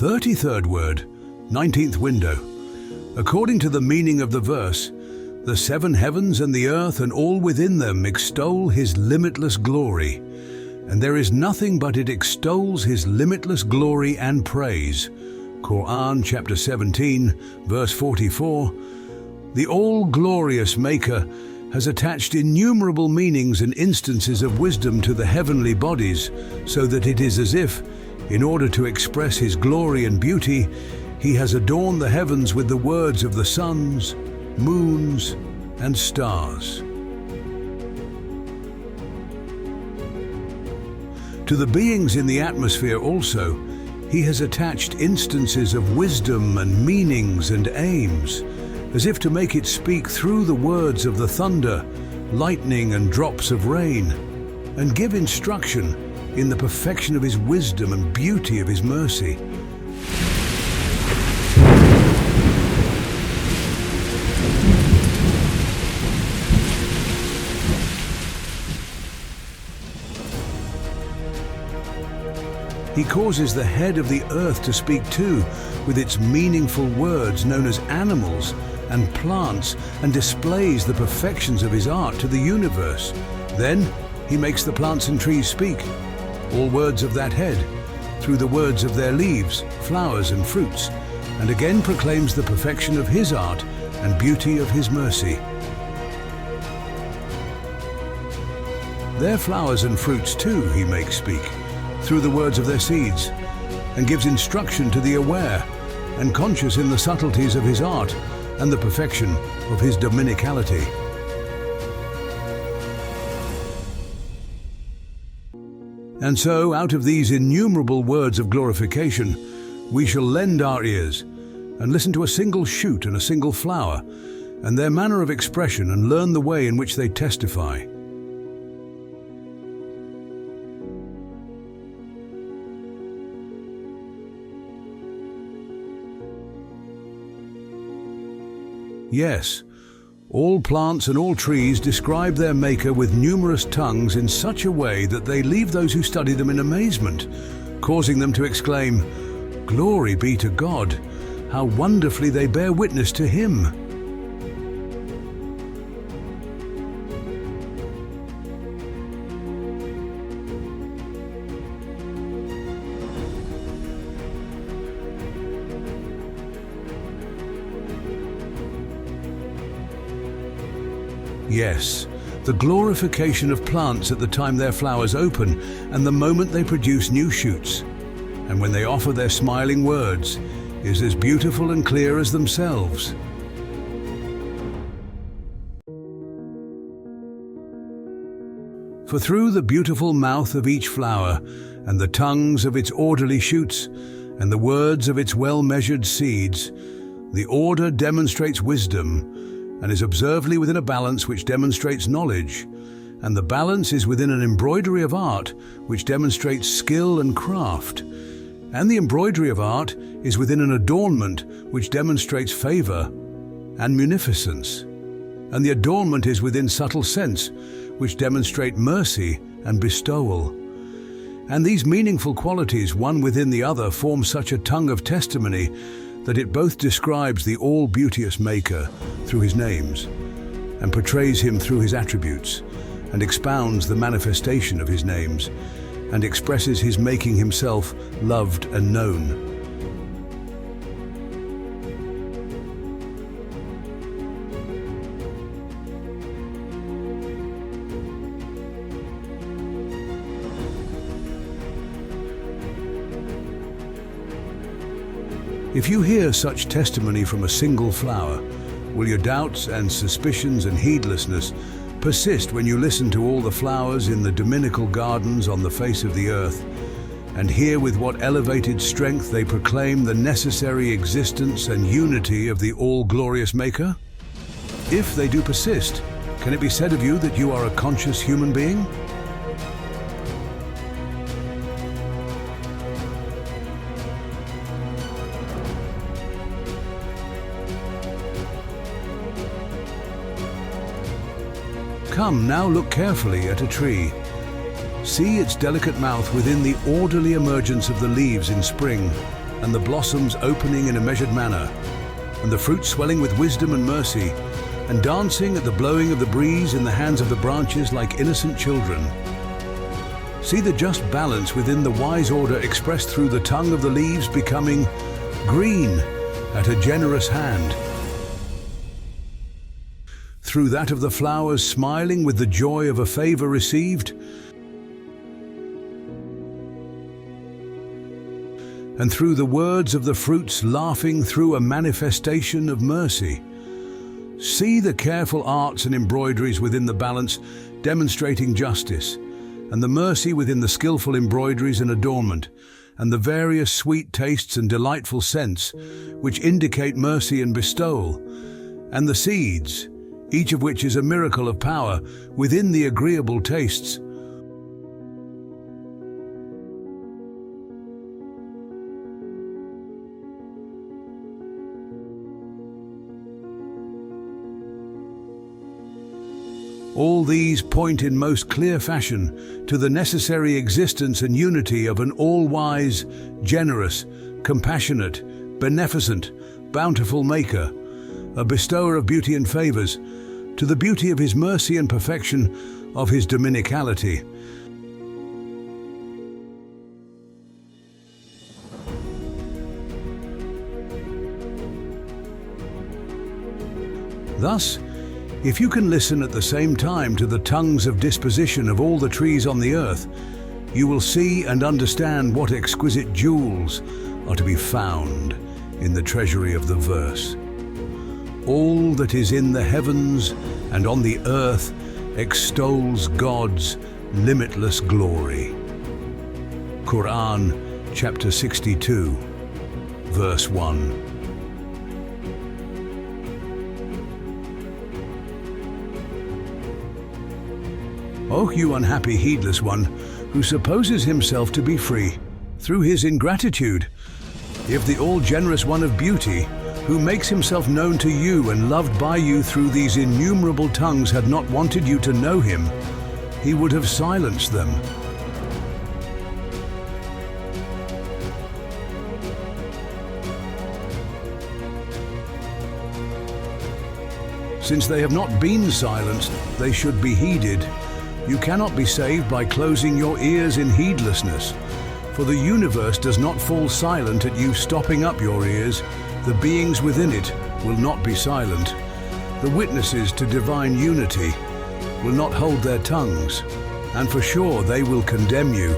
33rd word, 19th window. According to the meaning of the verse, the seven heavens and the earth and all within them extol his limitless glory, and there is nothing but it extols his limitless glory and praise. Quran chapter 17, verse 44. The all-glorious Maker has attached innumerable meanings and instances of wisdom to the heavenly bodies, so that it is as if, in order to express his glory and beauty, he has adorned the heavens with the words of the suns, moons, and stars. To the beings in the atmosphere also, he has attached instances of wisdom and meanings and aims, as if to make it speak through the words of the thunder, lightning and drops of rain, and give instruction in the perfection of his wisdom and beauty of his mercy. He causes the head of the earth to speak too, with its meaningful words known as animals and plants, and displays the perfections of his art to the universe. Then he makes the plants and trees speak, all words of that head, through the words of their leaves, flowers and fruits, and again proclaims the perfection of his art and beauty of his mercy. Their flowers and fruits too he makes speak, through the words of their seeds, and gives instruction to the aware and conscious in the subtleties of his art and the perfection of his dominicality. And so, out of these innumerable words of glorification, we shall lend our ears and listen to a single shoot and a single flower, and their manner of expression, and learn the way in which they testify. Yes, all plants and all trees describe their Maker with numerous tongues in such a way that they leave those who study them in amazement, causing them to exclaim, "Glory be to God! How wonderfully they bear witness to Him!" Yes, the glorification of plants at the time their flowers open and the moment they produce new shoots, and when they offer their smiling words, is as beautiful and clear as themselves. For through the beautiful mouth of each flower, and the tongues of its orderly shoots, and the words of its well-measured seeds, the order demonstrates wisdom, and is observedly within a balance which demonstrates knowledge, and the balance is within an embroidery of art which demonstrates skill and craft, and the embroidery of art is within an adornment which demonstrates favour and munificence, and the adornment is within subtle sense which demonstrate mercy and bestowal. And these meaningful qualities, one within the other, form such a tongue of testimony that it both describes the all-beauteous Maker through his names, and portrays him through his attributes, and expounds the manifestation of his names, and expresses his making himself loved and known. If you hear such testimony from a single flower, will your doubts and suspicions and heedlessness persist when you listen to all the flowers in the dominical gardens on the face of the earth, and hear with what elevated strength they proclaim the necessary existence and unity of the all-glorious Maker? If they do persist, can it be said of you that you are a conscious human being? Come, now look carefully at a tree. See its delicate mouth within the orderly emergence of the leaves in spring, and the blossoms opening in a measured manner, and the fruit swelling with wisdom and mercy, and dancing at the blowing of the breeze in the hands of the branches like innocent children. See the just balance within the wise order expressed through the tongue of the leaves becoming green at a generous hand, through that of the flowers smiling with the joy of a favor received, and through the words of the fruits laughing through a manifestation of mercy. See the careful arts and embroideries within the balance demonstrating justice, and the mercy within the skillful embroideries and adornment, and the various sweet tastes and delightful scents which indicate mercy and bestowal, and the seeds, each of which is a miracle of power within the agreeable tastes. All these point in most clear fashion to the necessary existence and unity of an all-wise, generous, compassionate, beneficent, bountiful Maker, a bestower of beauty and favors, to the beauty of His mercy and perfection of His dominicality. Thus, if you can listen at the same time to the tongues of disposition of all the trees on the earth, you will see and understand what exquisite jewels are to be found in the treasury of the verse. All that is in the heavens and on the earth extols God's limitless glory. Quran, chapter 62, verse 1. Oh, you unhappy, heedless one, who supposes himself to be free through his ingratitude. If the all-generous one of beauty, who makes himself known to you and loved by you through these innumerable tongues, had not wanted you to know him, he would have silenced them. Since they have not been silenced, they should be heeded. You cannot be saved by closing your ears in heedlessness, for the universe does not fall silent at you stopping up your ears. The beings within it will not be silent. The witnesses to divine unity will not hold their tongues, and for sure they will condemn you.